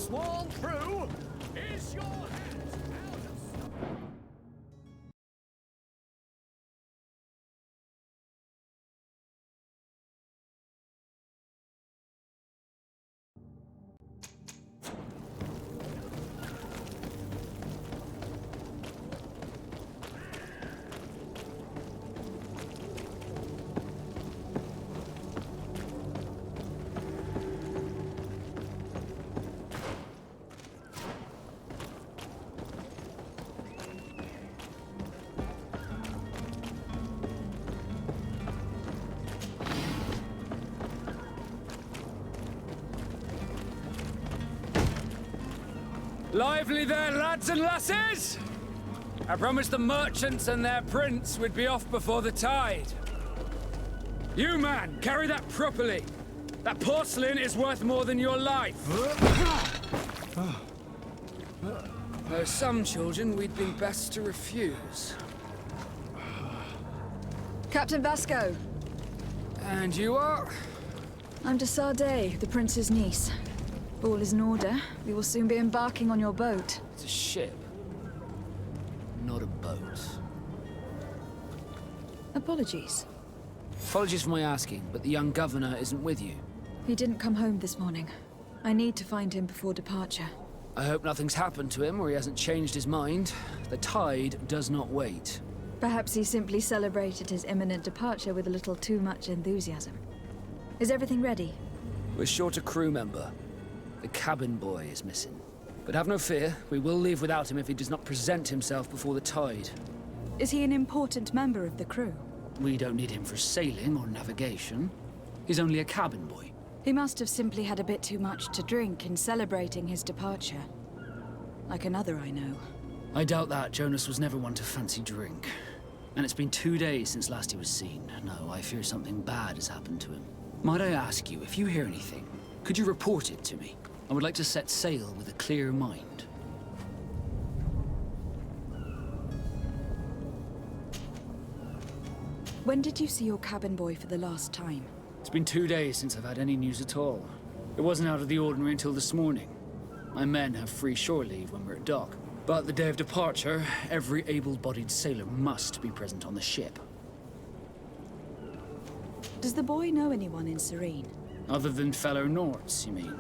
sworn through, is your hand out of stock? Lively there, lads and lasses! I promised the merchants and their prince we'd be off before the tide. You, man, carry that properly. That porcelain is worth more than your life. There's some children we'd be best to refuse. Captain Vasco. And you are? I'm de Sardet, the prince's niece. All is in order. We will soon be embarking on your boat. It's a ship, not a boat. Apologies. Apologies for my asking, but the young governor isn't with you. He didn't come home this morning. I need to find him before departure. I hope nothing's happened to him or he hasn't changed his mind. The tide does not wait. Perhaps he simply celebrated his imminent departure with a little too much enthusiasm. Is everything ready? We're short a crew member. The cabin boy is missing. But have no fear, we will leave without him if he does not present himself before the tide. Is he an important member of the crew? We don't need him for sailing or navigation. He's only a cabin boy. He must have simply had a bit too much to drink in celebrating his departure. Like another I know. I doubt that. Jonas was never one to fancy drink. And it's been 2 days since last he was seen. No, I fear something bad has happened to him. Might I ask you, if you hear anything, could you report it to me? I would like to set sail with a clear mind. When did you see your cabin boy for the last time? It's been 2 days since I've had any news at all. It wasn't out of the ordinary until this morning. My men have free shore leave when we're at dock. But the day of departure, every able-bodied sailor must be present on the ship. Does the boy know anyone in Serene? Other than fellow Norts, you mean?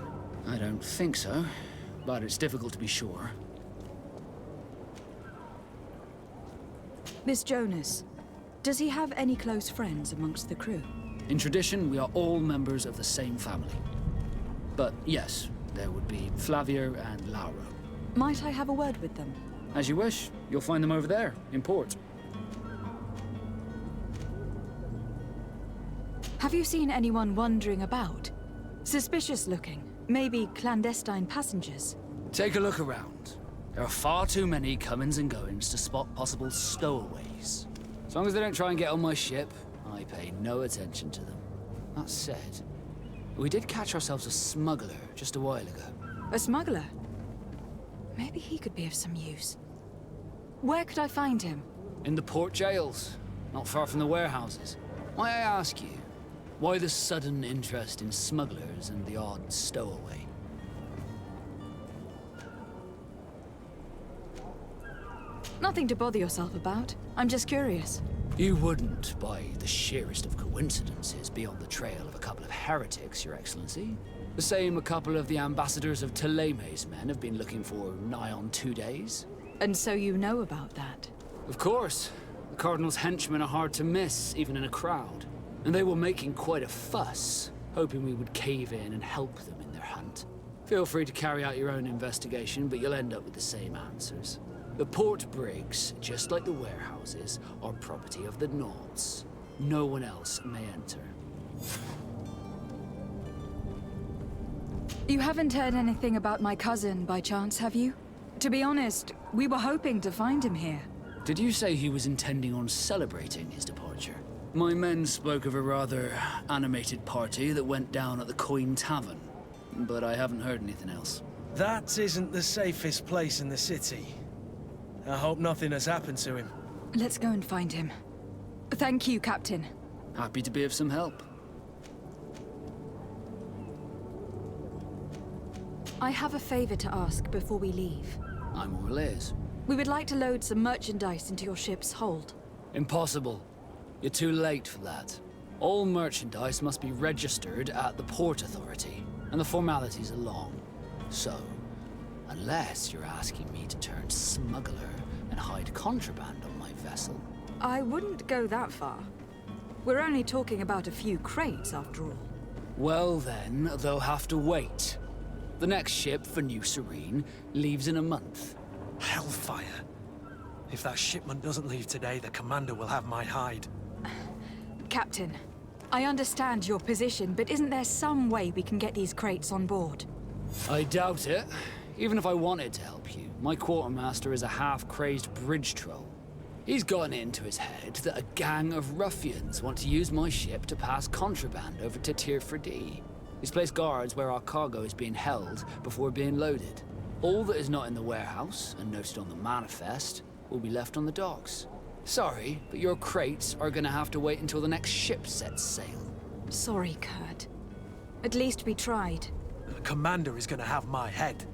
I don't think so, but it's difficult to be sure. Miss Jonas, does he have any close friends amongst the crew? In tradition, we are all members of the same family. But yes, there would be Flavio and Lauro. Might I have a word with them? As you wish. You'll find them over there, in port. Have you seen anyone wandering about? Suspicious looking. Maybe clandestine passengers. Take a look around. There are far too many comings and goings to spot possible stowaways. As long as they don't try and get on my ship, I pay no attention to them. That said, we did catch ourselves a smuggler just a while ago. A smuggler? Maybe he could be of some use. Where could I find him? In the port jails, not far from the warehouses. Might I ask you, why the sudden interest in smugglers and the odd stowaway? Nothing to bother yourself about. I'm just curious. You wouldn't, by the sheerest of coincidences, be on the trail of a couple of heretics, Your Excellency. The same a couple of the ambassadors of Ptolemy's men have been looking for nigh on 2 days. And so you know about that? Of course. The Cardinal's henchmen are hard to miss, even in a crowd. And they were making quite a fuss, hoping we would cave in and help them in their hunt. Feel free to carry out your own investigation, but you'll end up with the same answers. The port brigs, just like the warehouses, are property of the Norts. No one else may enter. You haven't heard anything about my cousin by chance, have you? To be honest, we were hoping to find him here. Did you say he was intending on celebrating his departure? My men spoke of a rather animated party that went down at the Coin Tavern, but I haven't heard anything else. That isn't the safest place in the city. I hope nothing has happened to him. Let's go and find him. Thank you, Captain. Happy to be of some help. I have a favor to ask before we leave. I'm all ears. We would like to load some merchandise into your ship's hold. Impossible. You're too late for that. All merchandise must be registered at the Port Authority, and the formalities are long. So, unless you're asking me to turn smuggler and hide contraband on my vessel. I wouldn't go that far. We're only talking about a few crates, after all. Well then, they'll have to wait. The next ship for New Serene leaves in a month. Hellfire. If that shipment doesn't leave today, the commander will have my hide. Captain, I understand your position, but isn't there some way we can get these crates on board? I doubt it. Even if I wanted to help you, my quartermaster is a half-crazed bridge troll. He's gotten it into his head that a gang of ruffians want to use my ship to pass contraband over to Tier 4D. He's placed guards where our cargo is being held before being loaded. All that is not in the warehouse, and noted on the manifest, will be left on the docks. Sorry, but your crates are gonna have to wait until the next ship sets sail. Sorry, Kurt. At least we tried. The commander is gonna have my head.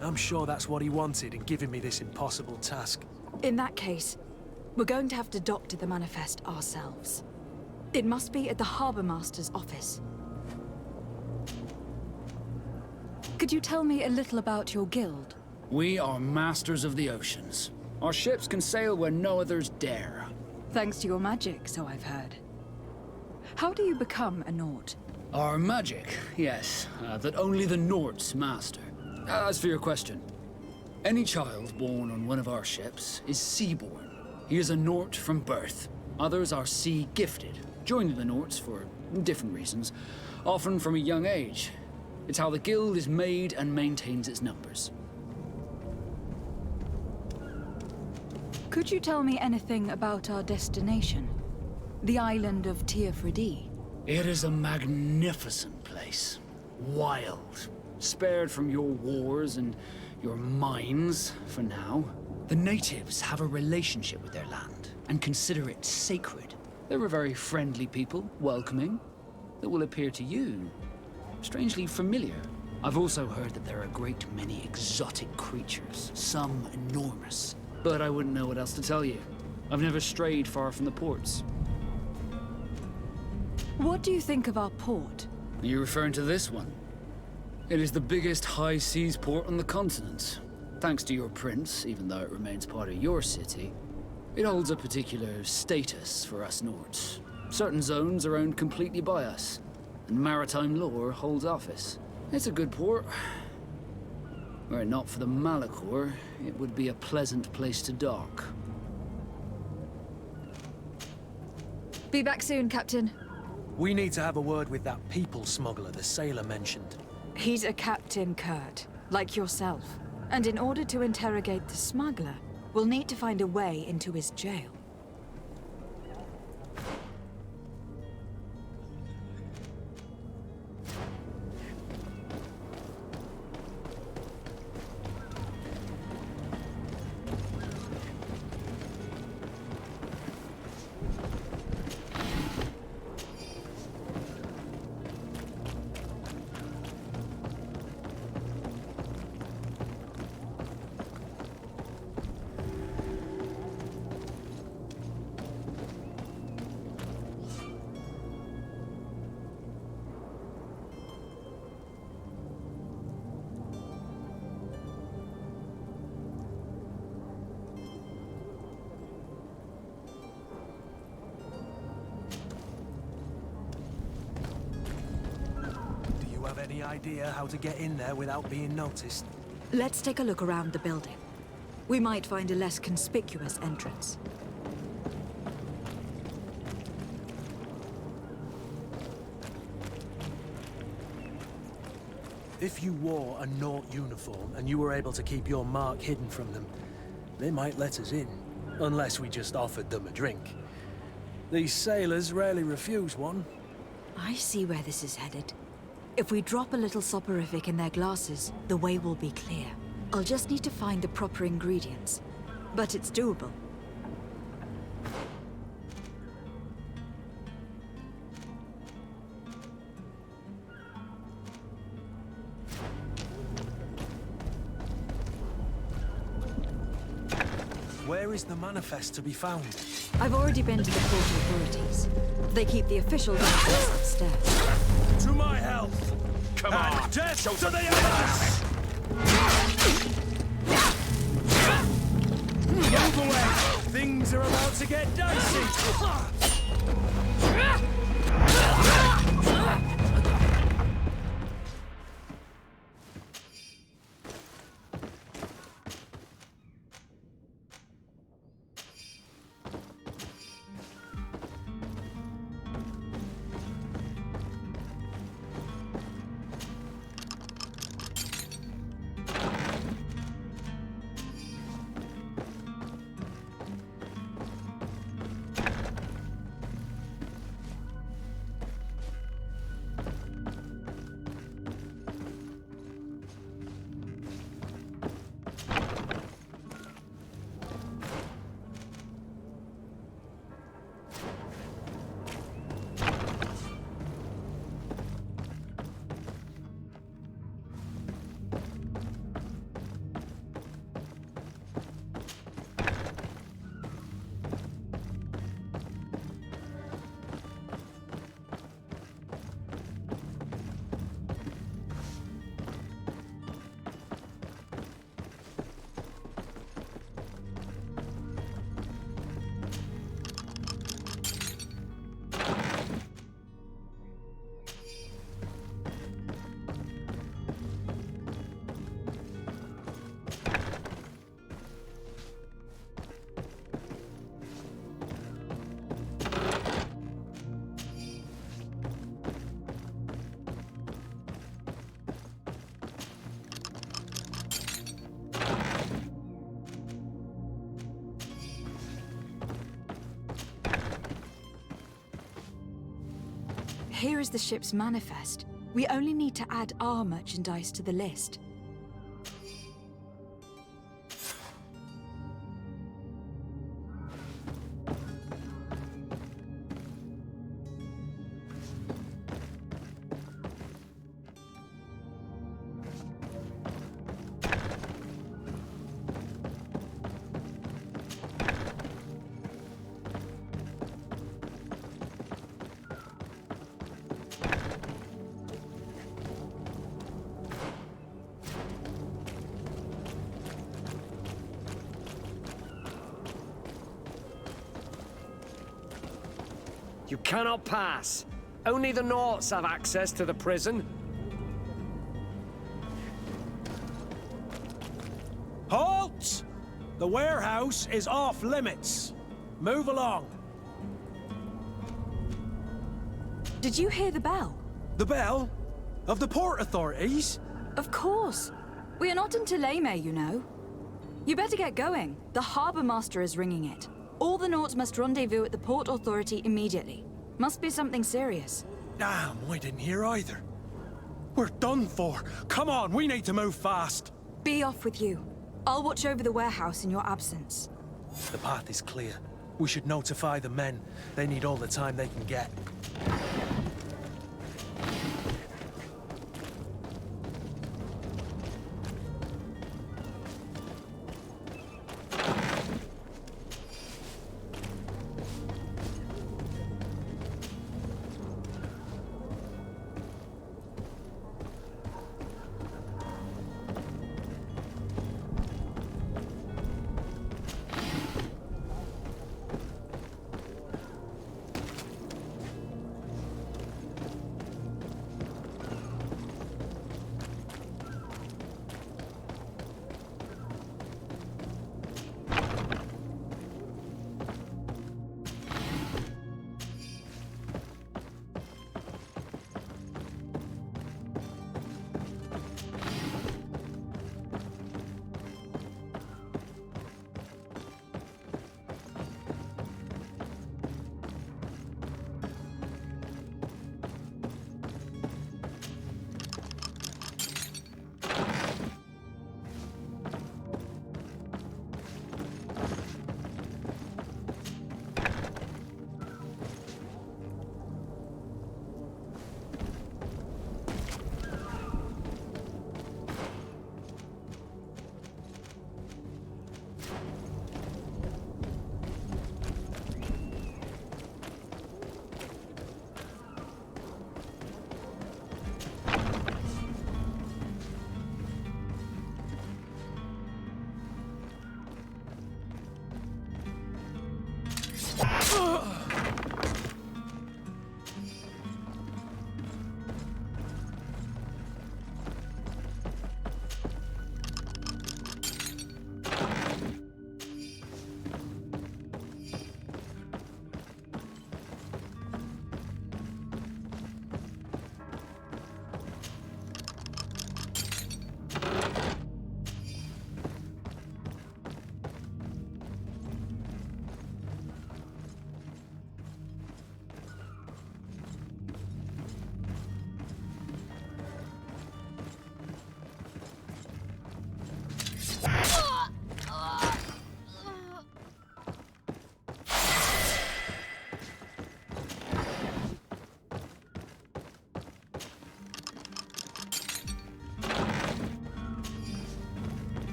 I'm sure that's what he wanted in giving me this impossible task. In that case, we're going to have to doctor the manifest ourselves. It must be at the Harbor Master's office. Could you tell me a little about your guild? We are masters of the oceans. Our ships can sail where no others dare. Thanks to your magic, so I've heard. How do you become a Naut? Our magic, yes, that only the Norts master. As for your question, any child born on one of our ships is seaborn. He is a Nort from birth. Others are sea-gifted, joining the Norts for different reasons, often from a young age. It's how the guild is made and maintains its numbers. Could you tell me anything about our destination? The island of Tier 4D? It is a magnificent place. Wild. Spared from your wars and your mines, for now. The natives have a relationship with their land, and consider it sacred. They're a very friendly people, welcoming, that will appear to you strangely familiar. I've also heard that there are a great many exotic creatures, some enormous. But I wouldn't know what else to tell you. I've never strayed far from the ports. What do you think of our port? Are you referring to this one? It is the biggest high seas port on the continent. Thanks to your prince, even though it remains part of your city, it holds a particular status for us Nords. Certain zones are owned completely by us, and maritime law holds office. It's a good port. Were it not for the Malachor, it would be a pleasant place to dock. Be back soon, Captain. We need to have a word with that people smuggler the sailor mentioned. He's a captain, Kurt, like yourself. And in order to interrogate the smuggler, we'll need to find a way into his jail. Any idea how to get in there without being noticed? Let's take a look around the building. We might find a less conspicuous entrance. If you wore a Naut uniform and you were able to keep your mark hidden from them, they might let us in, unless we just offered them a drink. These sailors rarely refuse one. I see where this is headed. If we drop a little soporific in their glasses, the way will be clear. I'll just need to find the proper ingredients. But it's doable. Where is the manifest to be found? I've already been to the port authorities. They keep the official documents upstairs. To my health! Come And on! death Show to some the class! Move away! Things are about to get dicey! Here is the ship's manifest. We only need to add our merchandise to the list. You cannot pass. Only the Nauts have access to the prison. Halt! The warehouse is off limits. Move along. Did you hear the bell? The bell? Of the port authorities? Of course. We are not in Teleme, you know. You better get going. The Harbour Master is ringing it. All the Nauts must rendezvous at the Port Authority immediately. Must be something serious. Damn, I didn't hear either. We're done for. Come on, we need to move fast. Be off with you. I'll watch over the warehouse in your absence. The path is clear. We should notify the men. They need all the time they can get.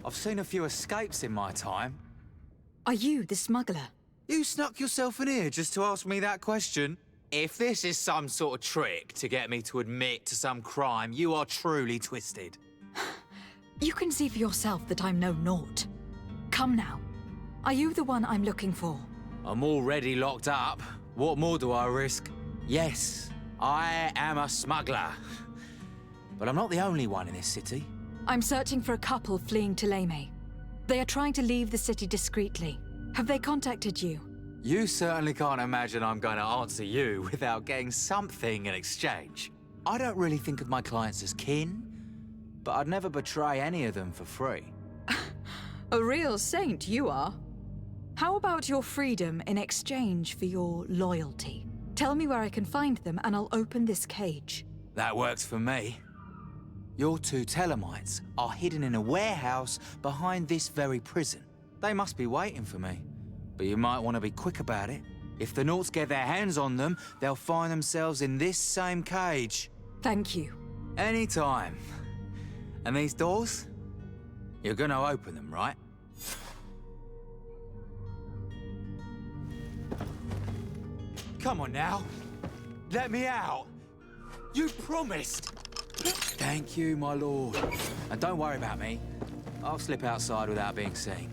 I've seen a few escapes in my time. Are you the smuggler? You snuck yourself in here just to ask me that question? If this is some sort of trick to get me to admit to some crime, you are truly twisted. You can see for yourself that I'm no naught. Come now. Are you the one I'm looking for? I'm already locked up. What more do I risk? Yes, I am a smuggler. But I'm not the only one in this city. I'm searching for a couple fleeing to Leme. They are trying to leave the city discreetly. Have they contacted you? You certainly can't imagine I'm going to answer you without getting something in exchange. I don't really think of my clients as kin, but I'd never betray any of them for free. A real saint you are. How about your freedom in exchange for your loyalty? Tell me where I can find them and I'll open this cage. That works for me. Your two Telemites are hidden in a warehouse behind this very prison. They must be waiting for me. But you might want to be quick about it. If the Nauts get their hands on them, they'll find themselves in this same cage. Thank you. Anytime. And these doors? You're gonna open them, right? Come on now. Let me out. You promised. Thank you, my lord. And don't worry about me. I'll slip outside without being seen.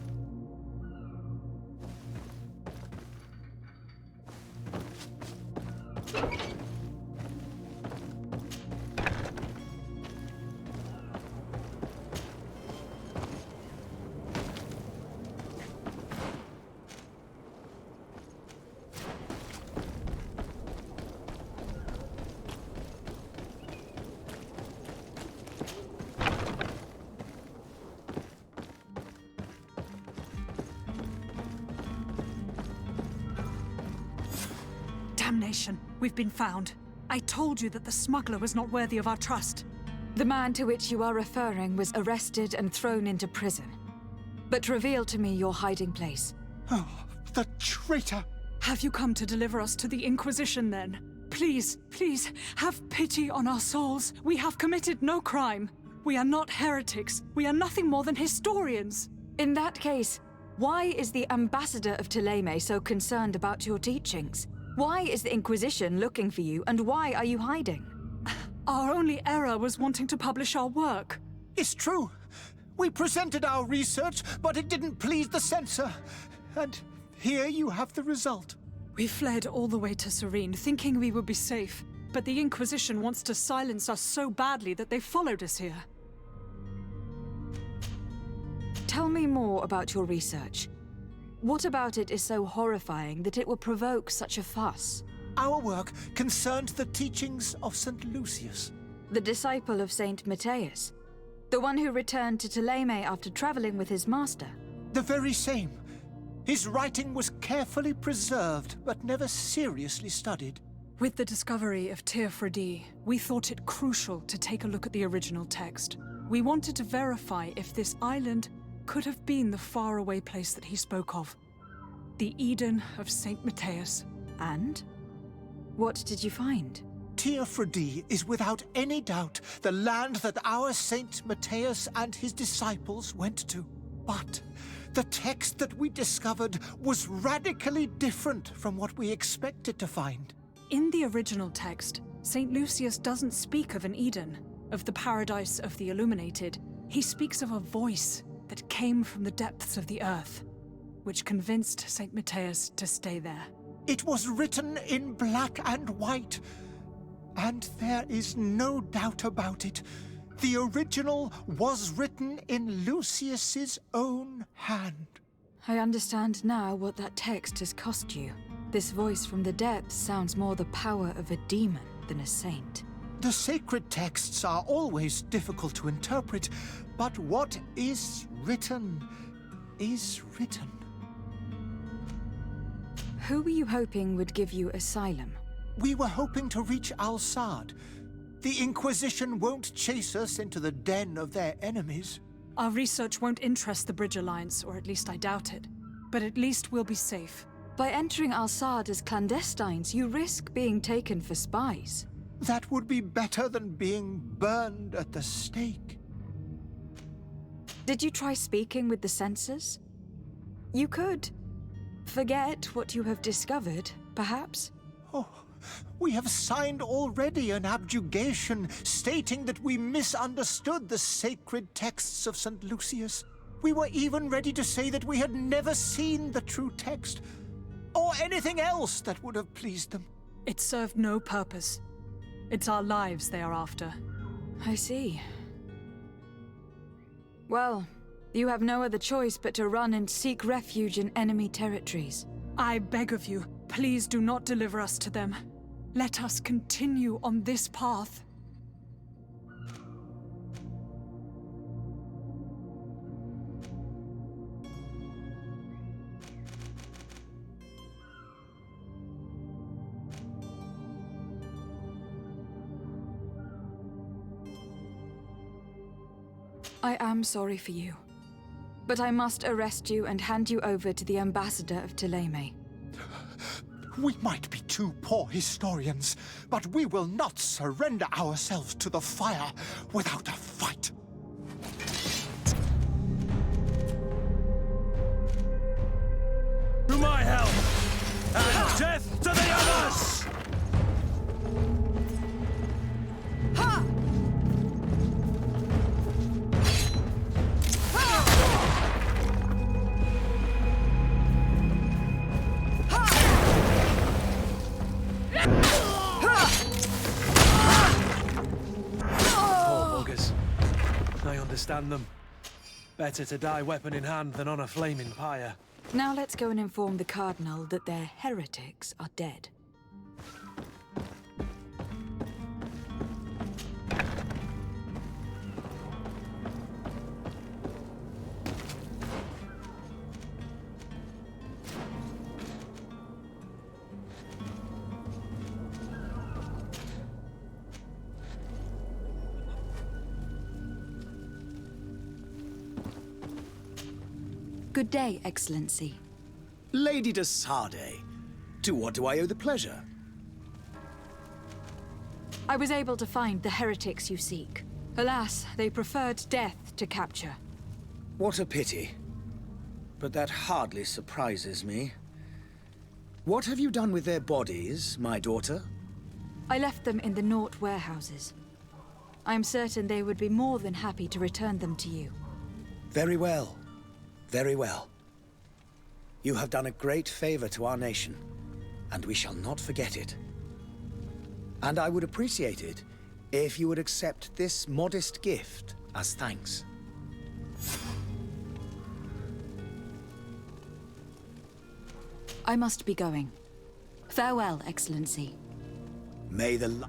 Damnation! We've been found. I told you that the smuggler was not worthy of our trust. The man to which you are referring was arrested and thrown into prison. But reveal to me your hiding place. Oh, the traitor! Have you come to deliver us to the Inquisition, then? Please, please, have pity on our souls. We have committed no crime. We are not heretics. We are nothing more than historians. In that case, why is the ambassador of Thélème so concerned about your teachings? Why is the Inquisition looking for you, and why are you hiding? Our only error was wanting to publish our work. It's true. We presented our research, but it didn't please the censor. And here you have the result. We fled all the way to Serene, thinking we would be safe. But the Inquisition wants to silence us so badly that they followed us here. Tell me more about your research. What about it is so horrifying that it will provoke such a fuss? Our work concerned the teachings of St. Lucius. The disciple of Saint Matthias. The one who returned to Thélème after traveling with his master. The very same. His writing was carefully preserved, but never seriously studied. With the discovery of Teofredi, we thought it crucial to take a look at the original text. We wanted to verify if this island could have been the faraway place that he spoke of. The Eden of Saint Matthias. And? What did you find? Teofredi is without any doubt the land that our Saint Matthias and his disciples went to. But the text that we discovered was radically different from what we expected to find. In the original text, Saint Lucius doesn't speak of an Eden, of the paradise of the illuminated. He speaks of a voice that came from the depths of the earth, which convinced Saint Matthias to stay there. It was written in black and white, and there is no doubt about it. The original was written in Lucius's own hand. I understand now what that text has cost you. This voice from the depths sounds more the power of a demon than a saint. The sacred texts are always difficult to interpret, but what is written is written. Who were you hoping would give you asylum? We were hoping to reach Al-Sad. The Inquisition won't chase us into the den of their enemies. Our research won't interest the Bridge Alliance, or at least I doubt it. But at least we'll be safe. By entering Al-Sad as clandestines, you risk being taken for spies. That would be better than being burned at the stake. Did you try speaking with the censors? You could forget what you have discovered, perhaps? Oh, we have signed already an abjugation stating that we misunderstood the sacred texts of St. Lucius. We were even ready to say that we had never seen the true text, or anything else that would have pleased them. It served no purpose. It's our lives they are after. I see. Well, you have no other choice but to run and seek refuge in enemy territories. I beg of you, please do not deliver us to them. Let us continue on this path. I am sorry for you, but I must arrest you and hand you over to the ambassador of Thélème. We might be two poor historians, but we will not surrender ourselves to the fire without a fight. To my help! And death to the others! I understand them. Better to die weapon in hand than on a flaming pyre. Now let's go and inform the Cardinal that their heretics are dead. Good day, Excellency. Lady de Sardet, to what do I owe the pleasure? I was able to find the heretics you seek. Alas, they preferred death to capture. What a pity. But that hardly surprises me. What have you done with their bodies, my daughter? I left them in the Nort warehouses. I am certain they would be more than happy to return them to you. Very well. Very well. You have done a great favor to our nation, and we shall not forget it. And I would appreciate it if you would accept this modest gift as thanks. I must be going. Farewell, Excellency. May the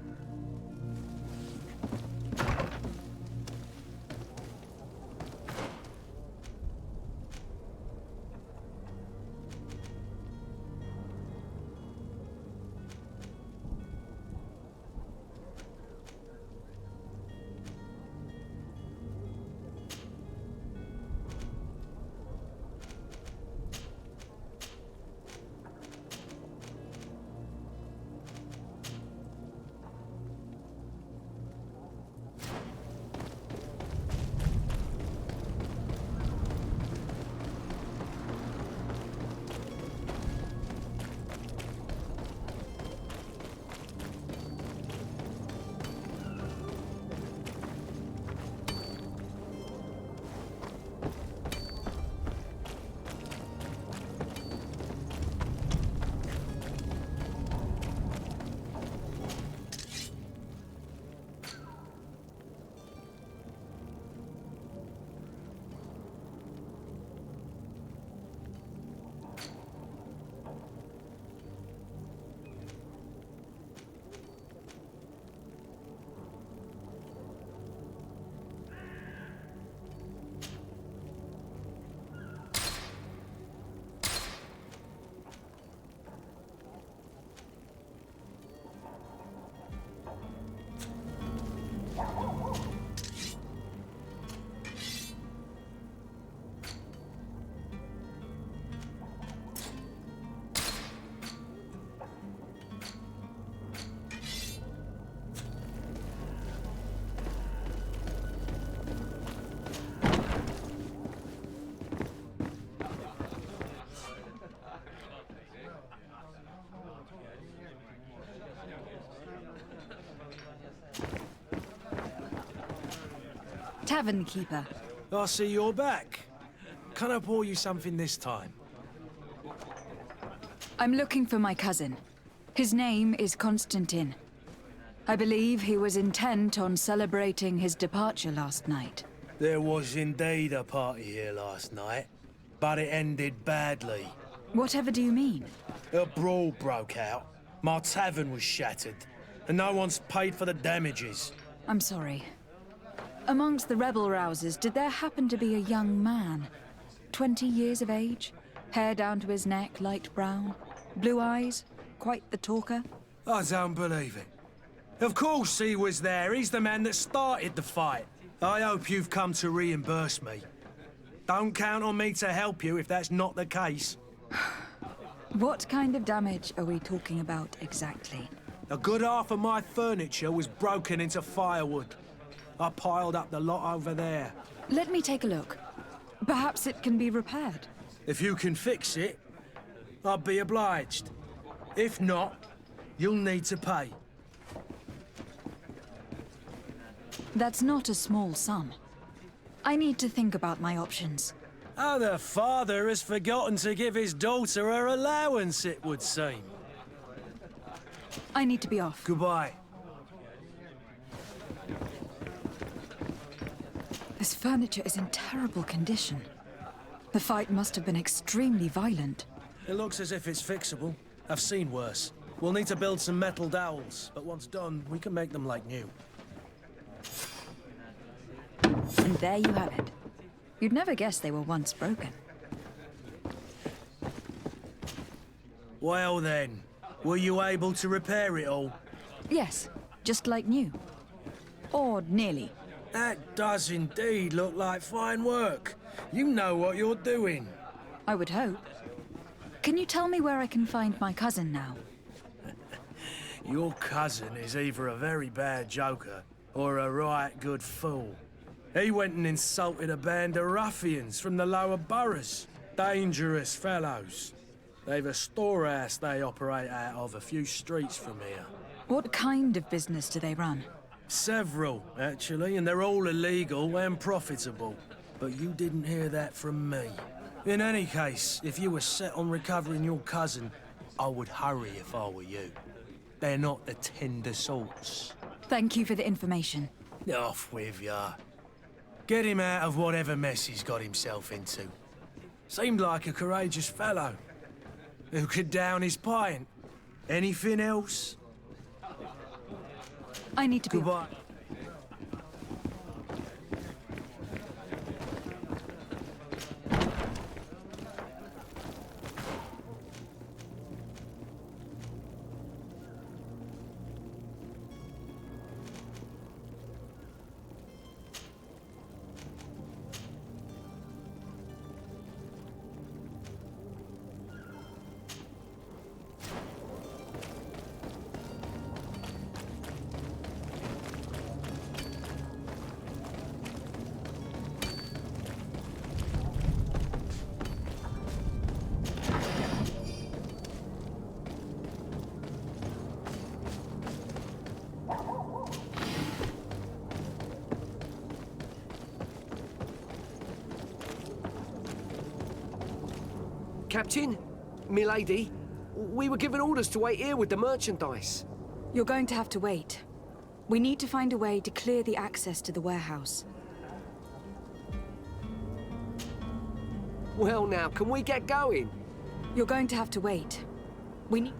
Tavern keeper. I see you're back. Can I pour you something this time? I'm looking for my cousin. His name is Constantine. I believe he was intent on celebrating his departure last night. There was indeed a party here last night, but it ended badly. Whatever do you mean? A brawl broke out. My tavern was shattered, and no one's paid for the damages. I'm sorry. Amongst the rebel rousers, did there happen to be a young man? 20 years of age? Hair down to his neck, light brown? Blue eyes? Quite the talker? I don't believe it. Of course he was there. He's the man that started the fight. I hope you've come to reimburse me. Don't count on me to help you if that's not the case. What kind of damage are we talking about exactly? A good half of my furniture was broken into firewood. I piled up the lot over there. Let me take a look. Perhaps it can be repaired. If you can fix it, I'd be obliged. If not, you'll need to pay. That's not a small sum. I need to think about my options. Oh, the father has forgotten to give his daughter her allowance, it would seem. I need to be off. Goodbye. This furniture is in terrible condition. The fight must have been extremely violent. It looks as if it's fixable. I've seen worse. We'll need to build some metal dowels, but once done, we can make them like new. And there you have it. You'd never guess they were once broken. Well then, were you able to repair it all? Yes, just like new. Or nearly. That does indeed look like fine work. You know what you're doing. I would hope. Can you tell me where I can find my cousin now? Your cousin is either a very bad joker or a right good fool. He went and insulted a band of ruffians from the lower boroughs. Dangerous fellows. They've a storehouse they operate out of a few streets from here. What kind of business do they run? Several, actually, and they're all illegal and profitable. But you didn't hear that from me. In any case, if you were set on recovering your cousin, I would hurry if I were you. They're not the tender sorts. Thank you for the information. Off with ya. Get him out of whatever mess he's got himself into. Seemed like a courageous fellow. Who could down his pint. Anything else? I need to be Goodbye. Captain, milady, we were given orders to wait here with the merchandise. You're going to have to wait. We need to find a way to clear the access to the warehouse. Well now, can we get going? You're going to have to wait. We need...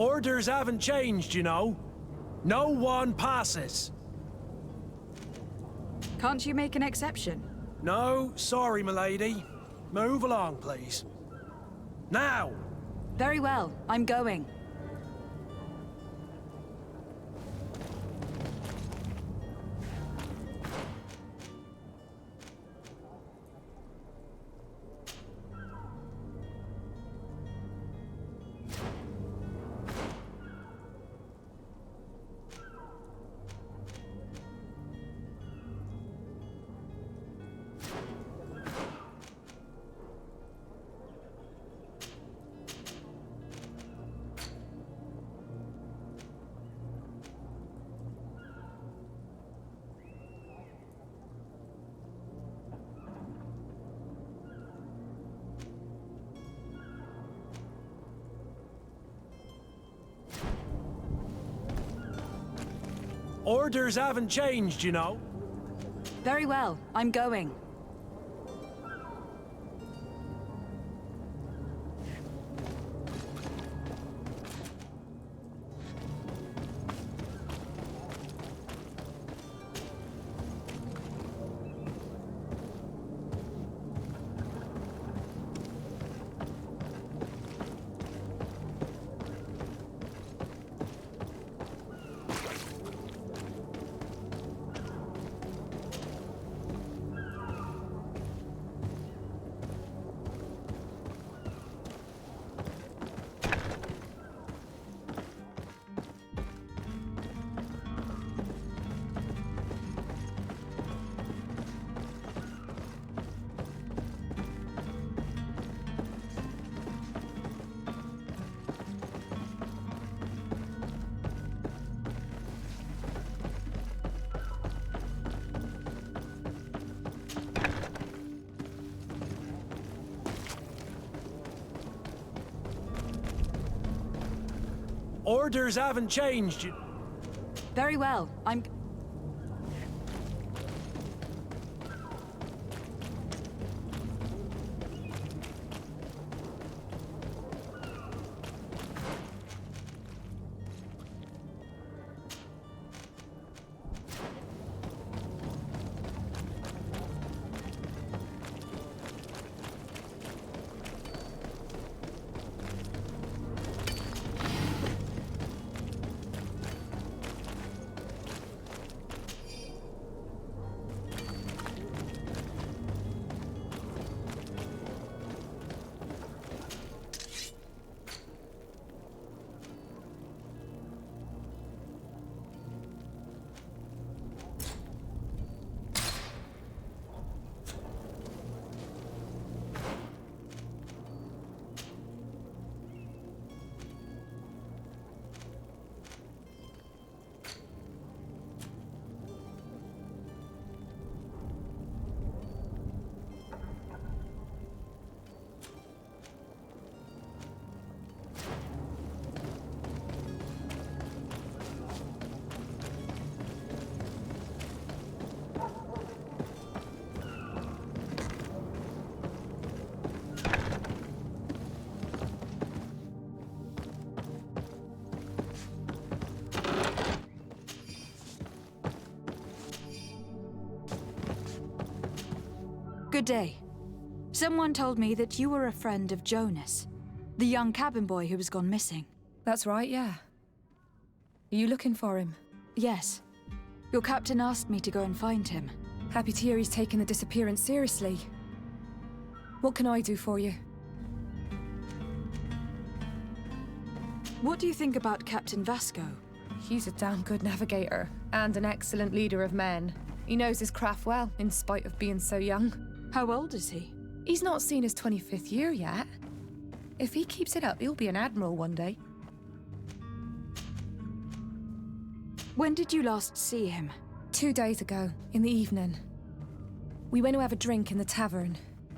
Orders haven't changed, you know. No one passes. Can't you make an exception? No, sorry, milady. Move along, please. Now! Very well, I'm going. Orders haven't changed, you know. Very well, I'm going. Orders haven't changed, you... Very well, I'm... Good day. Someone told me that you were a friend of Jonas, the young cabin boy who was gone missing. That's right, yeah. Are you looking for him? Yes. Your captain asked me to go and find him. Happy to hear he's taken the disappearance seriously. What can I do for you? What do you think about Captain Vasco? He's a damn good navigator, and an excellent leader of men. He knows his craft well, in spite of being so young. How old is he? He's not seen his 25th year yet. If he keeps it up, he'll be an admiral one day. When did you last see him? 2 days ago, in the evening. We went to have a drink in the tavern.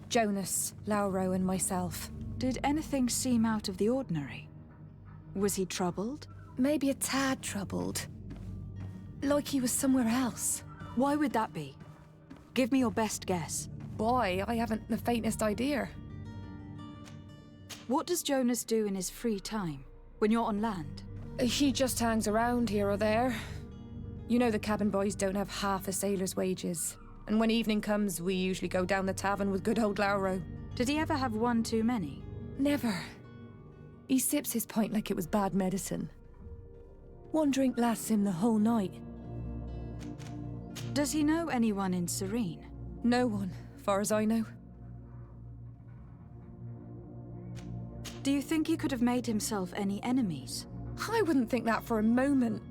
Jonas, Lauro, and myself. Did anything seem out of the ordinary? Was he troubled? Maybe a tad troubled. Like he was somewhere else. Why would that be? Give me your best guess. Boy, I haven't the faintest idea. What does Jonas do in his free time, when you're on land? He just hangs around here or there. You know the cabin boys don't have half a sailor's wages. And when evening comes, we usually go down the tavern with good old Lauro. Did he ever have one too many? Never. He sips his pint like it was bad medicine. One drink lasts him the whole night. Does he know anyone in Serene? No one, far as I know. Do you think he could have made himself any enemies? I wouldn't think that for a moment.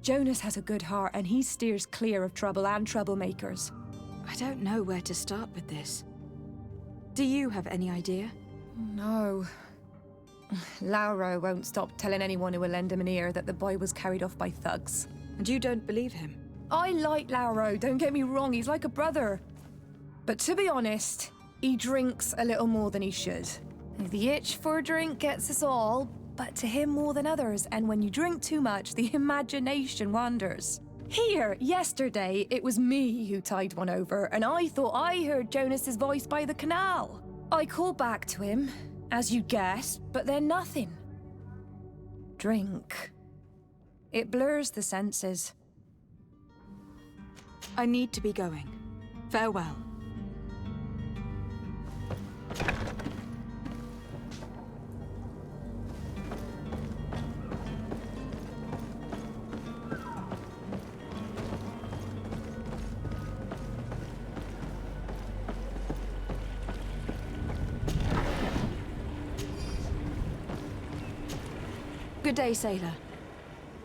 Jonas has a good heart and he steers clear of trouble and troublemakers. I don't know where to start with this. Do you have any idea? No. Lauro won't stop telling anyone who will lend him an ear that the boy was carried off by thugs. And you don't believe him? I like Lauro, don't get me wrong, he's like a brother. But to be honest, he drinks a little more than he should. The itch for a drink gets us all, but to him more than others, and when you drink too much, the imagination wanders. Here, yesterday, it was me who tied one over, and I thought I heard Jonas's voice by the canal. I called back to him, as you'd guess, but then nothing. Drink. It blurs the senses. I need to be going. Farewell. Good day, sailor.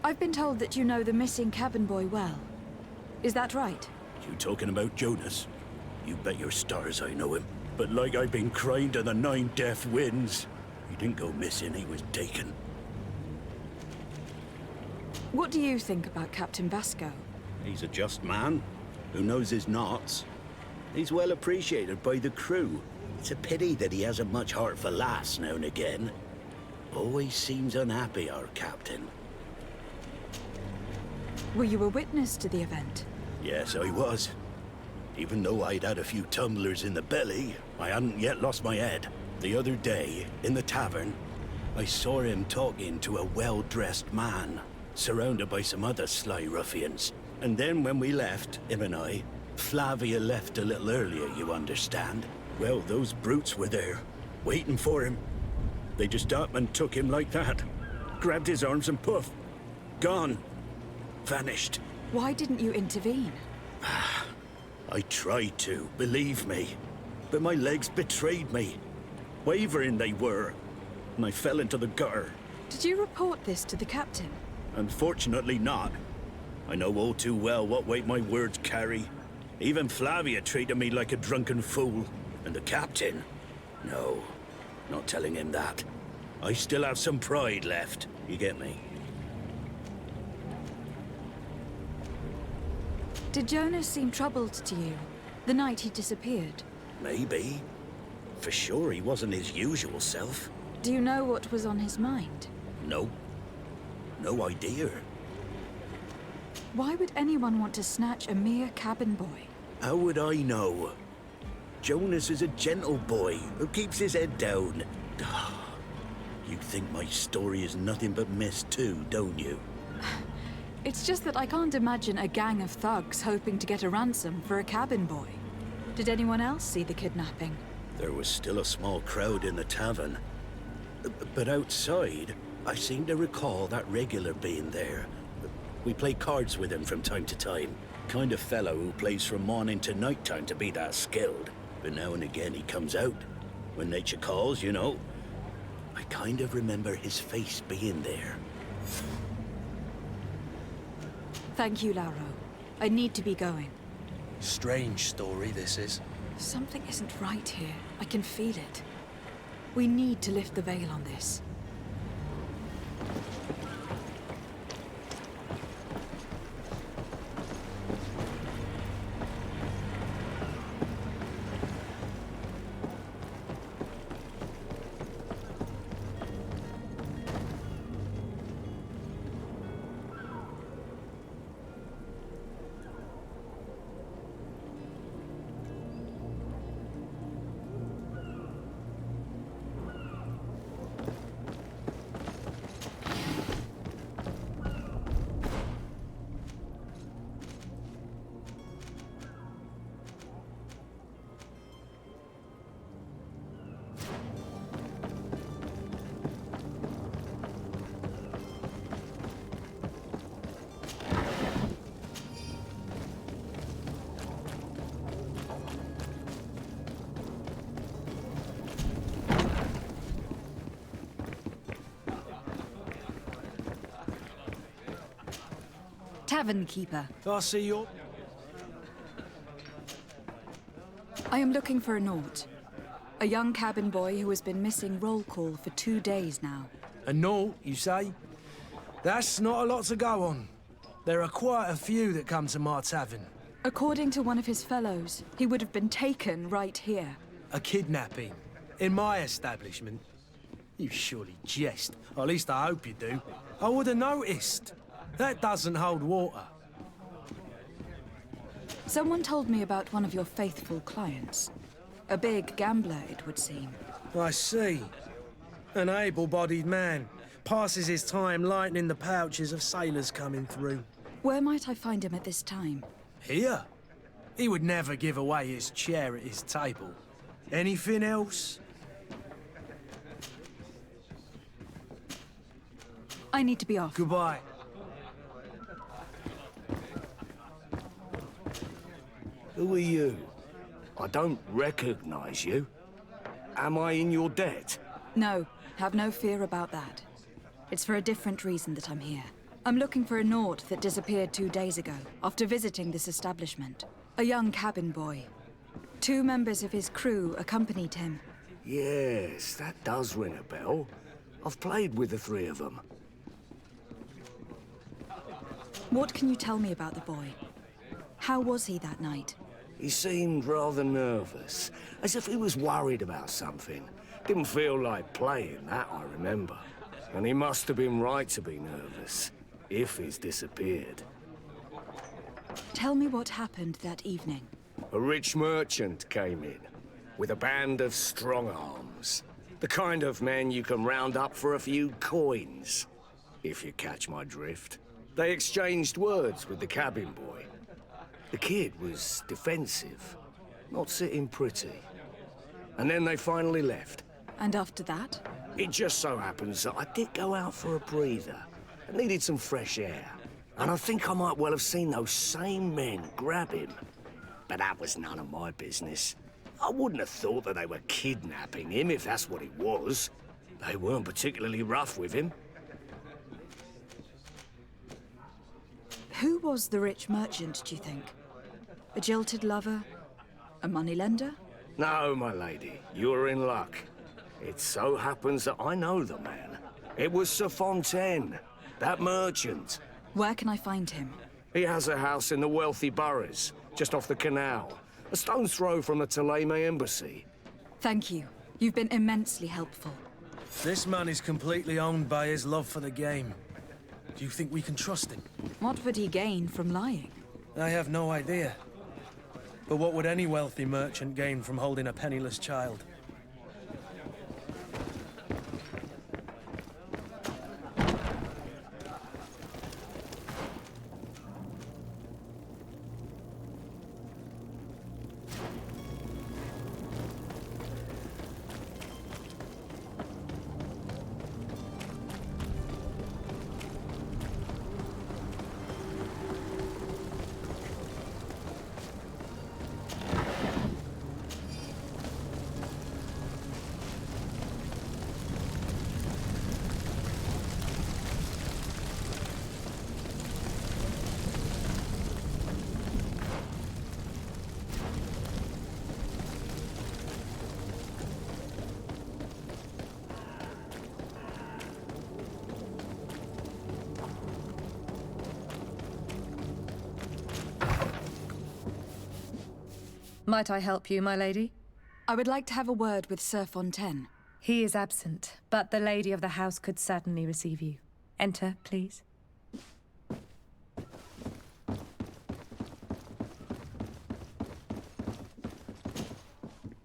I've been told that you know the missing cabin boy well. Is that right? You talking about Jonas? You bet your stars I know him. But like I've been crying to the 9 deaf winds, he didn't go missing, he was taken. What do you think about Captain Vasco? He's a just man, who knows his knots. He's well appreciated by the crew. It's a pity that he hasn't much heart for laughs now and again. Always seems unhappy, our captain. Were you a witness to the event? Yes, I was. Even though I'd had a few tumblers in the belly, I hadn't yet lost my head. The other day, in the tavern, I saw him talking to a well-dressed man, surrounded by some other sly ruffians. And then when we left, him and I, Flavia left a little earlier, you understand. Well, those brutes were there, waiting for him. They just up and took him like that. Grabbed his arms and poof. Gone. Vanished. Why didn't you intervene? I tried to, believe me. But my legs betrayed me. Wavering they were. And I fell into the gutter. Did you report this to the captain? Unfortunately not. I know all too well what weight my words carry. Even Flavia treated me like a drunken fool. And the captain? No. Not telling him that. I still have some pride left. You get me? Did Jonas seem troubled to you the night he disappeared? Maybe. For sure he wasn't his usual self. Do you know what was on his mind? No. No idea. Why would anyone want to snatch a mere cabin boy? How would I know? Jonas is a gentle boy who keeps his head down. You think my story is nothing but mist too, don't you? It's just that I can't imagine a gang of thugs hoping to get a ransom for a cabin boy. Did anyone else see the kidnapping? There was still a small crowd in the tavern. But outside, I seem to recall that regular being there. We play cards with him from time to time. Kind of fellow who plays from morning to night time to be that skilled. But now and again he comes out. When nature calls, you know. I kind of remember his face being there. Thank you, Lauro. I need to be going. Strange story, this is. Something isn't right here. I can feel it. We need to lift the veil on this. Tavern keeper. I see you. I am looking for a Naut. A young cabin boy who has been missing roll call for 2 days now. A Naut, you say? That's not a lot to go on. There are quite a few that come to my tavern. According to one of his fellows, he would have been taken right here. A kidnapping. In my establishment. You surely jest. Or at least I hope you do. I would have noticed. That doesn't hold water. Someone told me about one of your faithful clients. A big gambler, it would seem. I see. An able-bodied man. Passes his time lightening the pouches of sailors coming through. Where might I find him at this time? Here? He would never give away his chair at his table. Anything else? I need to be off. Goodbye. Who are you? I don't recognize you. Am I in your debt? No, have no fear about that. It's for a different reason that I'm here. I'm looking for a Naut that disappeared 2 days ago, after visiting this establishment. A young cabin boy. 2 members of his crew accompanied him. Yes, that does ring a bell. I've played with the 3 of them. What can you tell me about the boy? How was he that night? He seemed rather nervous, as if he was worried about something. Didn't feel like playing, that I remember. And he must have been right to be nervous, if he's disappeared. Tell me what happened that evening. A rich merchant came in, with a band of strong arms. The kind of men you can round up for a few coins, if you catch my drift. They exchanged words with the cabin boy. The kid was defensive, not sitting pretty. And then they finally left. And after that? It just so happens that I did go out for a breather. I needed some fresh air. And I think I might well have seen those same men grab him. But that was none of my business. I wouldn't have thought that they were kidnapping him if that's what it was. They weren't particularly rough with him. Who was the rich merchant, do you think? A jilted lover? A moneylender? No, my lady, you're in luck. It so happens that I know the man. It was Sir Fontaine, that merchant. Where can I find him? He has a house in the wealthy boroughs, just off the canal. A stone's throw from the Thélème embassy. Thank you. You've been immensely helpful. This man is completely owned by his love for the game. Do you think we can trust him? What would he gain from lying? I have no idea. But what would any wealthy merchant gain from holding a penniless child? Might I help you, my lady? I would like to have a word with Sir Fontaine. He is absent, but the lady of the house could certainly receive you. Enter, please.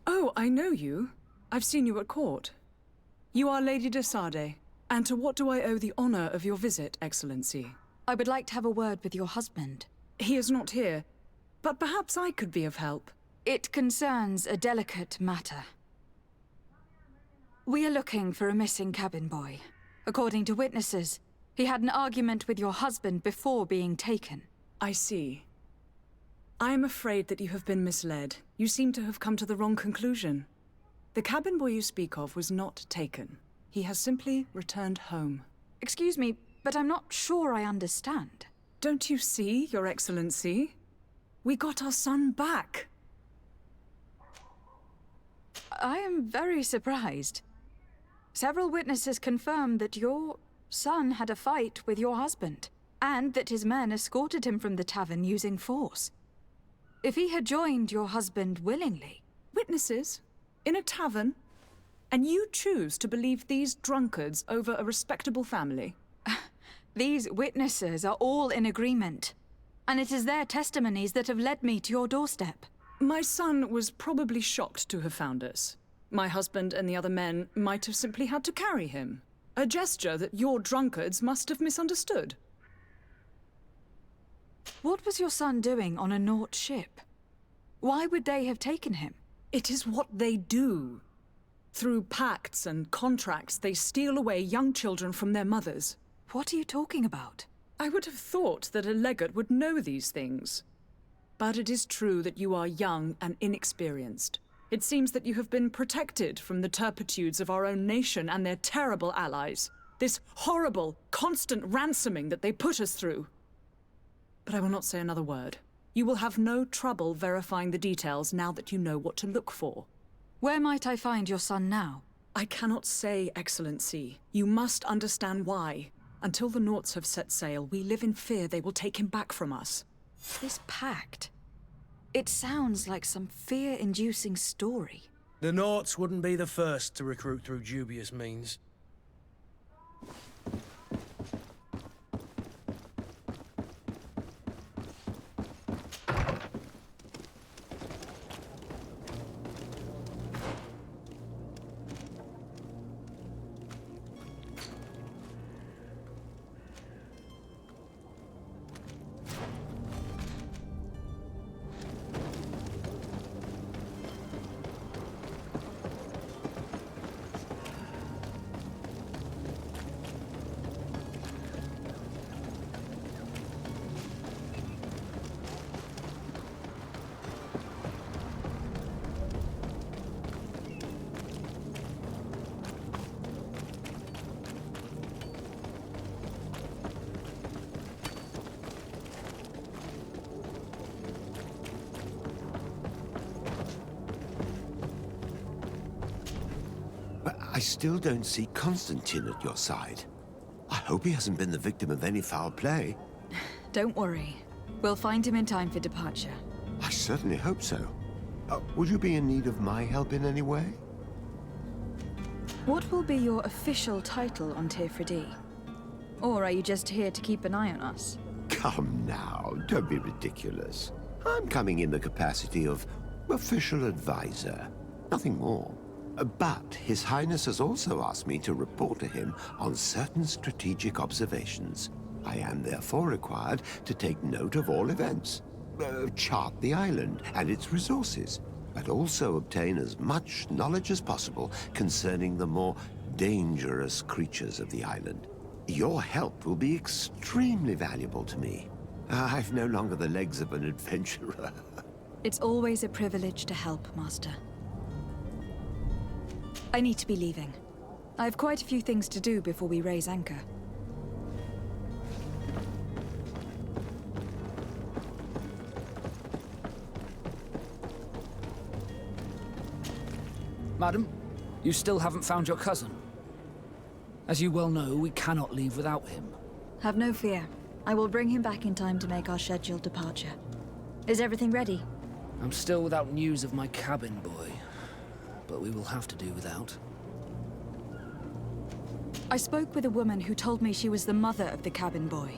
Oh, I know you. I've seen you at court. You are Lady de Sade. And to what do I owe the honor of your visit, Excellency? I would like to have a word with your husband. He is not here, but perhaps I could be of help. It concerns a delicate matter. We are looking for a missing cabin boy. According to witnesses, he had an argument with your husband before being taken. I see. I am afraid that you have been misled. You seem to have come to the wrong conclusion. The cabin boy you speak of was not taken. He has simply returned home. Excuse me, but I'm not sure I understand. Don't you see, Your Excellency? We got our son back. I am very surprised. Several witnesses confirmed that your son had a fight with your husband, and that his men escorted him from the tavern using force. If he had joined your husband willingly... Witnesses? In a tavern? And you choose to believe these drunkards over a respectable family? These witnesses are all in agreement. And it is their testimonies that have led me to your doorstep. My son was probably shocked to have found us. My husband and the other men might have simply had to carry him. A gesture that your drunkards must have misunderstood. What was your son doing on a Naut ship? Why would they have taken him? It is what they do. Through pacts and contracts, they steal away young children from their mothers. What are you talking about? I would have thought that a legate would know these things. But it is true that you are young and inexperienced. It seems that you have been protected from the turpitudes of our own nation and their terrible allies. This horrible, constant ransoming that they put us through. But I will not say another word. You will have no trouble verifying the details now that you know what to look for. Where might I find your son now? I cannot say, Excellency. You must understand why. Until the Nauts have set sail, we live in fear they will take him back from us. This pact... It sounds like some fear-inducing story. The Nauts wouldn't be the first to recruit through dubious means. I still don't see Constantine at your side. I hope he hasn't been the victim of any foul play. Don't worry. We'll find him in time for departure. I certainly hope so. Would you be in need of my help in any way? What will be your official title on Teofridi? Or are you just here to keep an eye on us? Come now, don't be ridiculous. I'm coming in the capacity of official advisor, nothing more. But His Highness has also asked me to report to him on certain strategic observations. I am therefore required to take note of all events, chart the island and its resources, but also obtain as much knowledge as possible concerning the more dangerous creatures of the island. Your help will be extremely valuable to me. I've no longer the legs of an adventurer. It's always a privilege to help, Master. I need to be leaving. I have quite a few things to do before we raise anchor. Madam, you still haven't found your cousin. As you well know, we cannot leave without him. Have no fear. I will bring him back in time to make our scheduled departure. Is everything ready? I'm still without news of my cabin boy, but we will have to do without. I spoke with a woman who told me she was the mother of the cabin boy.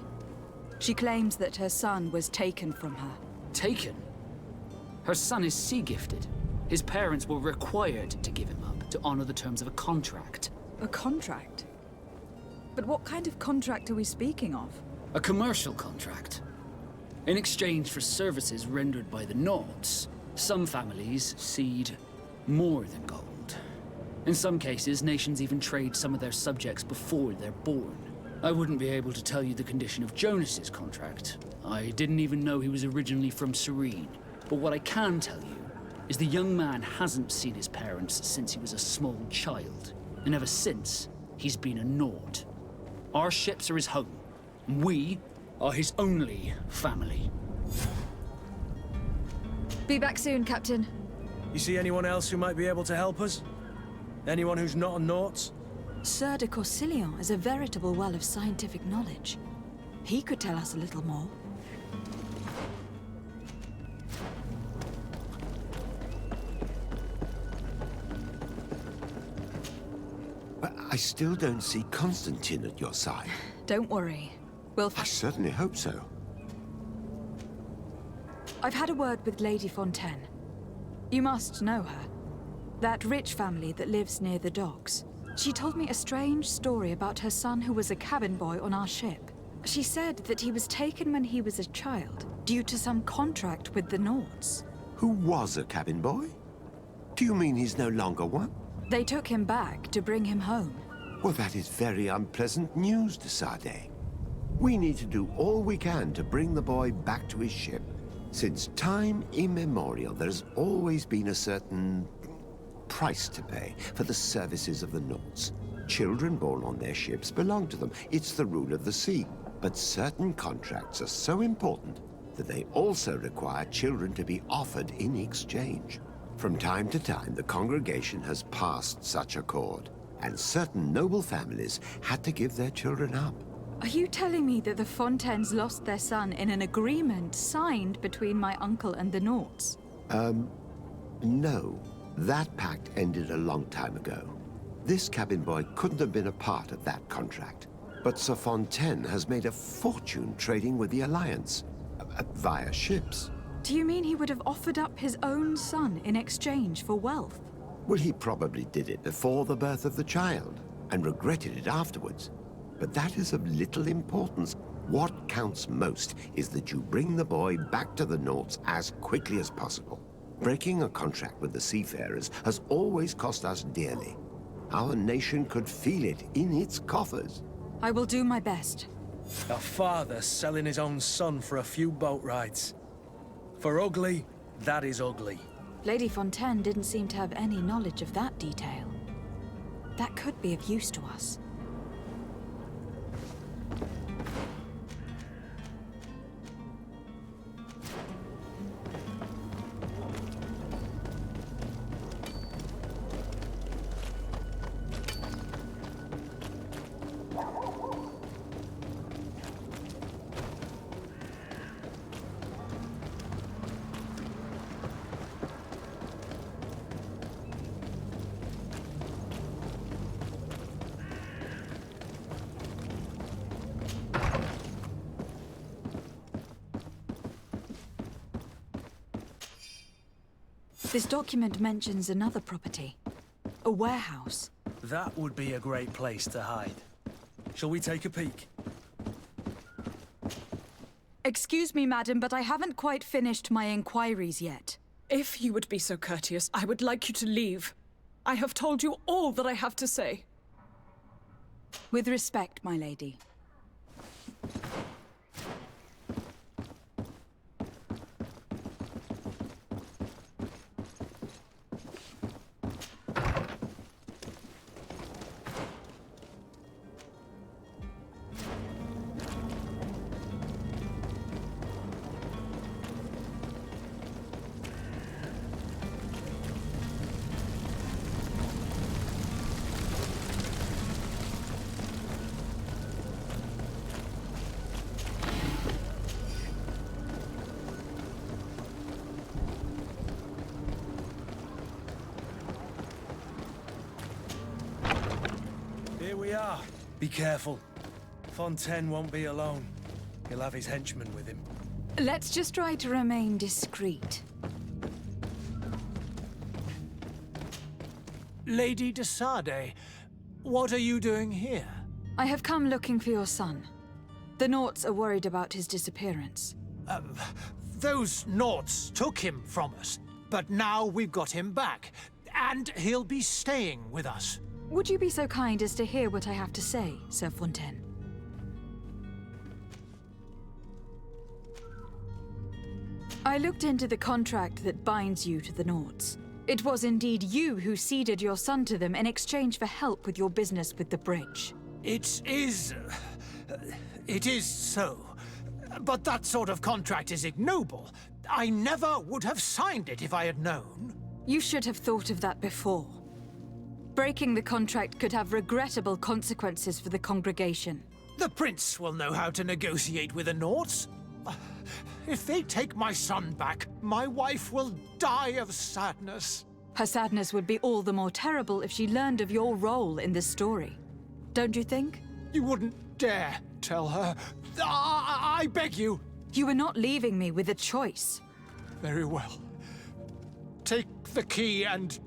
She claims that her son was taken from her. Taken? Her son is sea-gifted. His parents were required to give him up to honor the terms of a contract. A contract? But what kind of contract are we speaking of? A commercial contract. In exchange for services rendered by the Nauts, some families cede more than gold. In some cases, nations even trade some of their subjects before they're born. I wouldn't be able to tell you the condition of Jonas's contract. I didn't even know he was originally from Serene. But what I can tell you is the young man hasn't seen his parents since he was a small child. And ever since, he's been a Naut. Our ships are his home. And we are his only family. Be back soon, Captain. You see anyone else who might be able to help us? Anyone who's not a Naut? Sir de Corsilion is a veritable well of scientific knowledge. He could tell us a little more. I still don't see Constantine at your side. Don't worry. We'll I certainly hope so. I've had a word with Lady Fontaine. You must know her. That rich family that lives near the docks. She told me a strange story about her son who was a cabin boy on our ship. She said that he was taken when he was a child, due to some contract with the Nords. Who was a cabin boy? Do you mean he's no longer one? They took him back to bring him home. Well, that is very unpleasant news, de Sade. We need to do all we can to bring the boy back to his ship. Since time immemorial, there's always been a certain price to pay for the services of the Nords. Children born on their ships belong to them. It's the rule of the sea. But certain contracts are so important that they also require children to be offered in exchange. From time to time, the congregation has passed such accord, and certain noble families had to give their children up. Are you telling me that the Fontaines lost their son in an agreement signed between my uncle and the Nords? No. That pact ended a long time ago. This cabin boy couldn't have been a part of that contract. But Sir Fontaine has made a fortune trading with the Alliance, via ships. Do you mean he would have offered up his own son in exchange for wealth? Well, he probably did it before the birth of the child, and regretted it afterwards. But that is of little importance. What counts most is that you bring the boy back to the Nords as quickly as possible. Breaking a contract with the seafarers has always cost us dearly. Our nation could feel it in its coffers. I will do my best. A father selling his own son for a few boat rides. For ugly, that is ugly. Lady Fontaine didn't seem to have any knowledge of that detail. That could be of use to us. This document mentions another property. A warehouse. That would be a great place to hide. Shall we take a peek? Excuse me, madam, but I haven't quite finished my inquiries yet. If you would be so courteous, I would like you to leave. I have told you all that I have to say. With respect, my lady. Here we are. Be careful. Fontaine won't be alone. He'll have his henchmen with him. Let's just try to remain discreet. Lady de Sade, what are you doing here? I have come looking for your son. The Nords are worried about his disappearance. Those Nords took him from us, but now we've got him back, and he'll be staying with us. Would you be so kind as to hear what I have to say, Sir Fontaine? I looked into the contract that binds you to the Nords. It was indeed you who ceded your son to them in exchange for help with your business with the bridge. It is so. But that sort of contract is ignoble. I never would have signed it if I had known. You should have thought of that before. Breaking the contract could have regrettable consequences for the congregation. The prince will know how to negotiate with the Nords. If they take my son back, my wife will die of sadness. Her sadness would be all the more terrible if she learned of your role in this story. don't you think? You wouldn't dare tell her. I beg you. You were not leaving me with a choice. Very well. Take the key and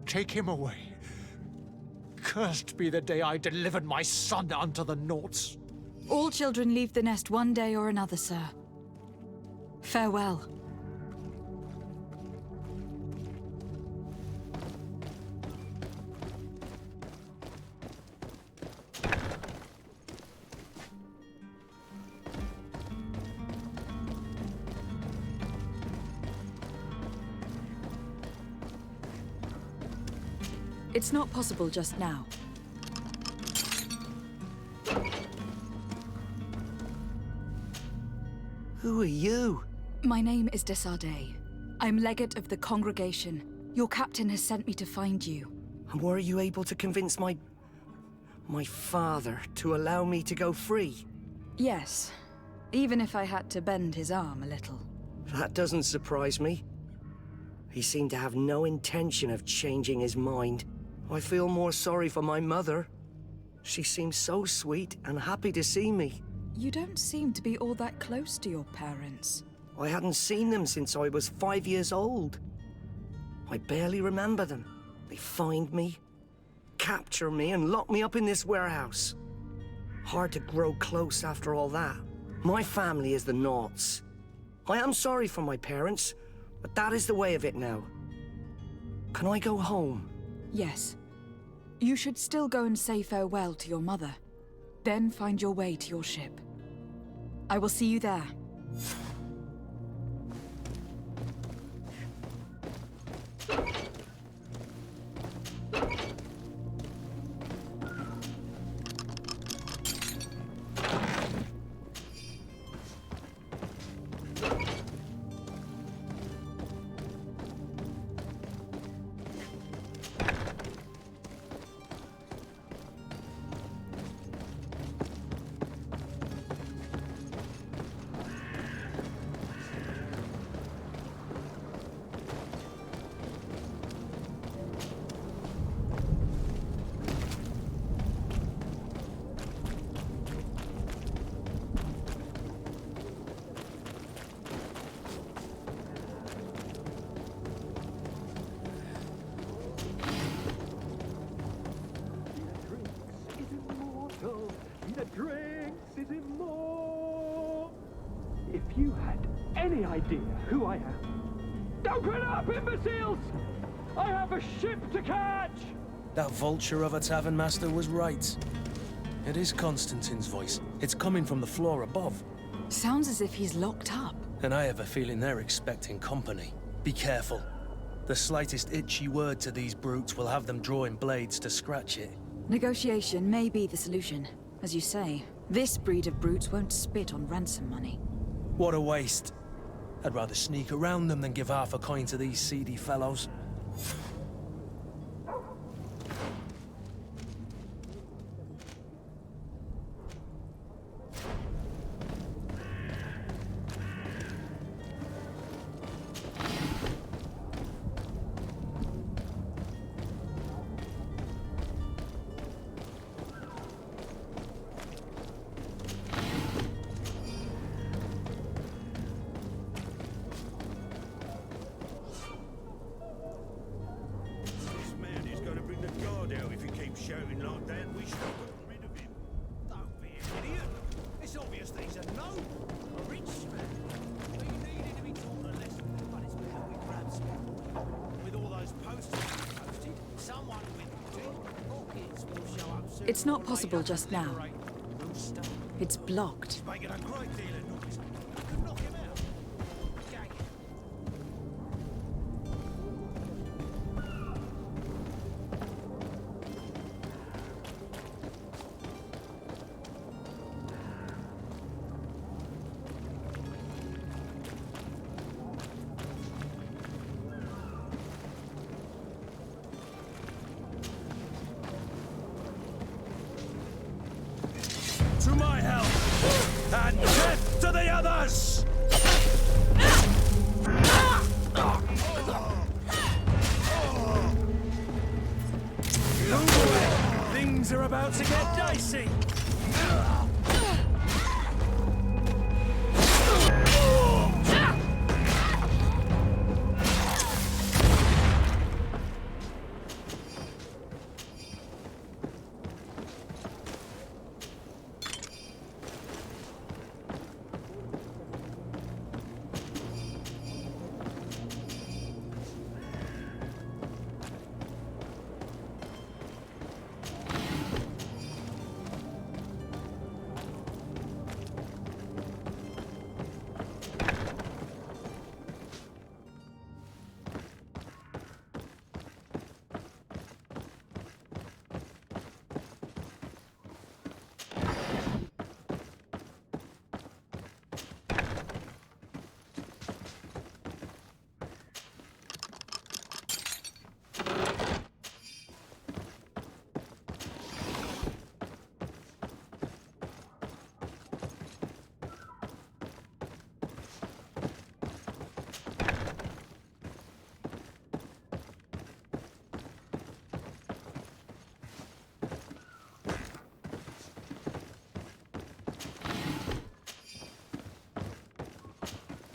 take him away. Cursed be the day I delivered my son unto the Naughts. All children leave the nest one day or another, sir. Farewell. It's not possible just now. Who are you? My name is Desardet. I'm legate of the congregation. Your captain has sent me to find you. And were you able to convince my father to allow me to go free? Yes, even if I had to bend his arm a little. That doesn't surprise me. He seemed to have no intention of changing his mind. I feel more sorry for my mother. She seems so sweet and happy to see me. You don't seem to be all that close to your parents. I hadn't seen them since I was 5 years old. I barely remember them. They find me, capture me, and lock me up in this warehouse. Hard to grow close after all that. My family is the Naughts. I am sorry for my parents, but that is the way of it now. Can I go home? Yes. You should still go and say farewell to your mother. Then find your way to your ship. I will see you there. If you had any idea who I am... Open up, imbeciles! I have a ship to catch! That vulture of a tavern master was right. It is Constantine's voice. It's coming from the floor above. Sounds as if he's locked up. And I have a feeling they're expecting company. Be careful. The slightest itchy word to these brutes will have them drawing blades to scratch it. Negotiation may be the solution. As you say, this breed of brutes won't spit on ransom money. What a waste. I'd rather sneak around them than give half a coin to these seedy fellows. Shouting like that, we should have gotten rid of him. Don't be an idiot. It's obvious that he's a noble, a rich man. We needed to be taught a lesson, but it's how we grab some. With all those posters posted, someone with tin pockets will show up soon. It's not possible just now. It's blocked. He's making a great deal of noise. I could knock him out. Gang it. To my help! And death to the others! Move away! Things are about to get dicey!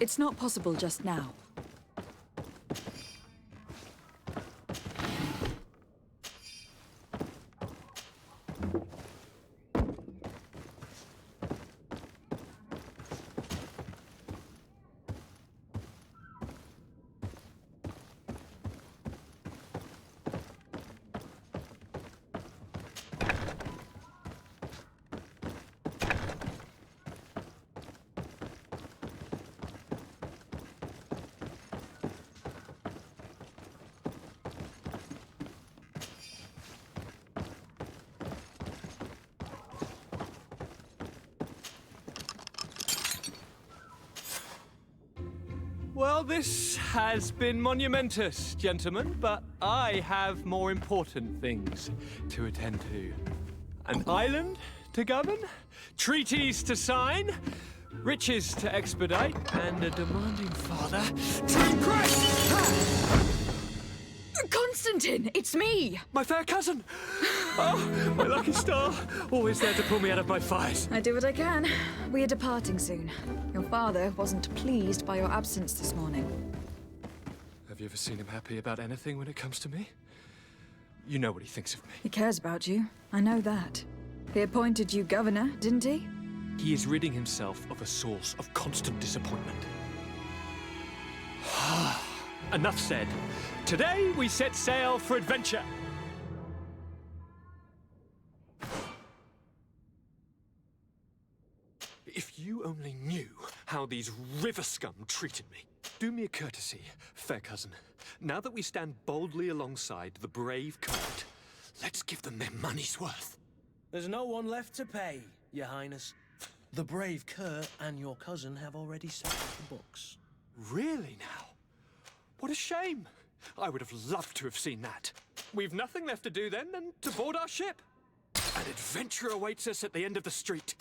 It's not possible just now. Well, this has been monumentous, gentlemen, but I have more important things to attend to. An island to govern, treaties to sign, riches to expedite, and a demanding father to impress! Constantine, it's me! My fair cousin! Oh, my lucky star! Always there to pull me out of my fires. I do what I can. We are departing soon. Your father wasn't pleased by your absence this morning. Have you ever seen him happy about anything when it comes to me? You know what he thinks of me. He cares about you. I know that. He appointed you governor, didn't he? He is ridding himself of a source of constant disappointment. Enough said. Today we set sail for adventure. If you only knew how these river scum treated me. Do me a courtesy, fair cousin. Now that we stand boldly alongside the brave Kurt, let's give them their money's worth. There's no one left to pay, Your Highness. The brave Kurt and your cousin have already settled the books. Really now? What a shame. I would have loved to have seen that. We've nothing left to do then than to board our ship. An adventure awaits us at the end of the street.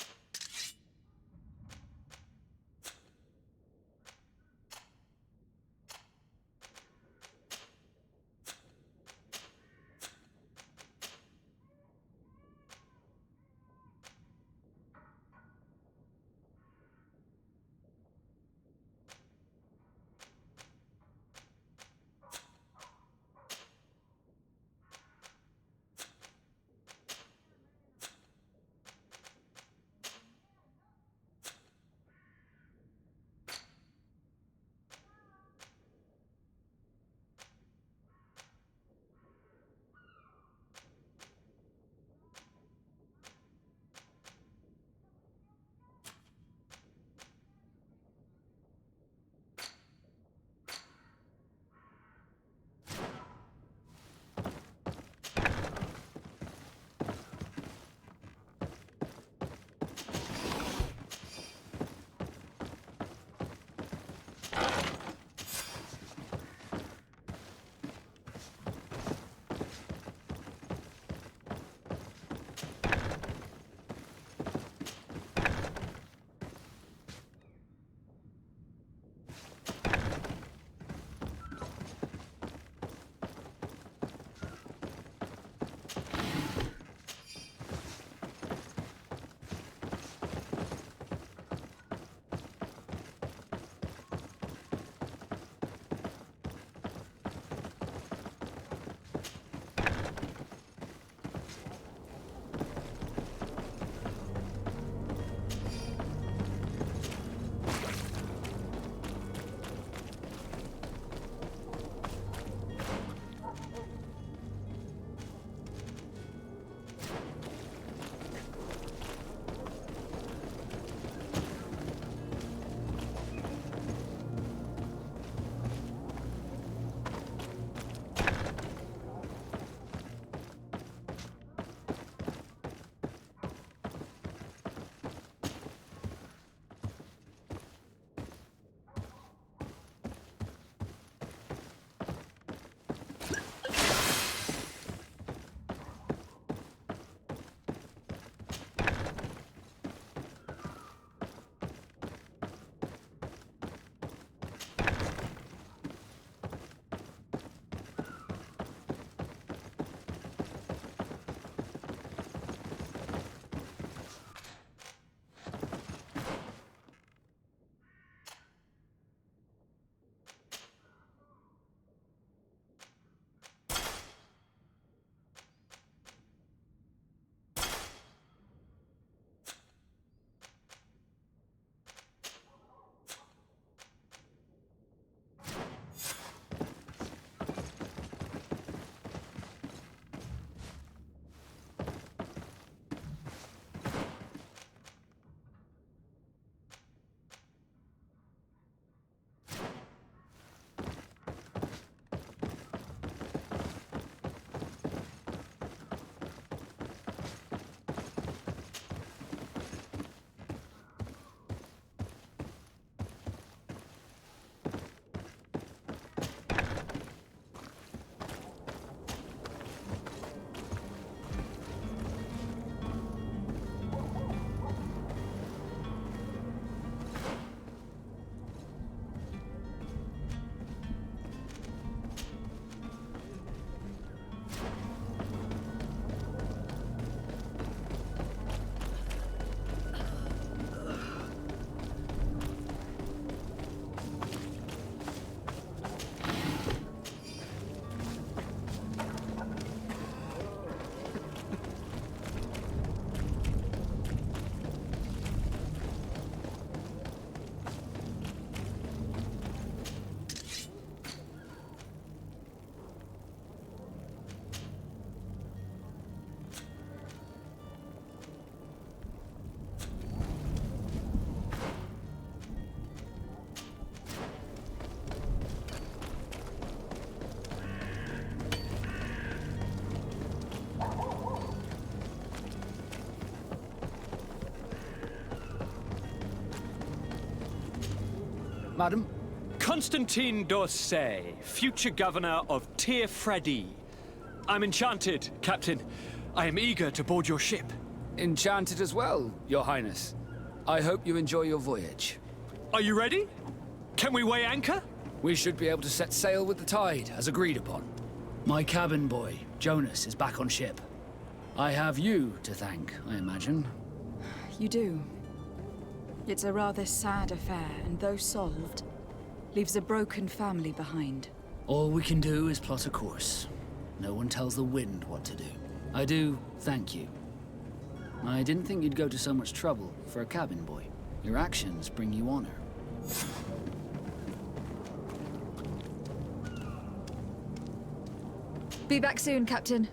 Madam? Constantine d'Orsay, future governor of Tir Fredi. I'm enchanted, Captain. I am eager to board your ship. Enchanted as well, Your Highness. I hope you enjoy your voyage. Are you ready? Can we weigh anchor? We should be able to set sail with the tide, as agreed upon. My cabin boy, Jonas, is back on ship. I have you to thank, I imagine. You do. It's a rather sad affair, and though solved, leaves a broken family behind. All we can do is plot a course. No one tells the wind what to do. I do thank you. I didn't think you'd go to so much trouble for a cabin boy. Your actions bring you honor. Be back soon, Captain.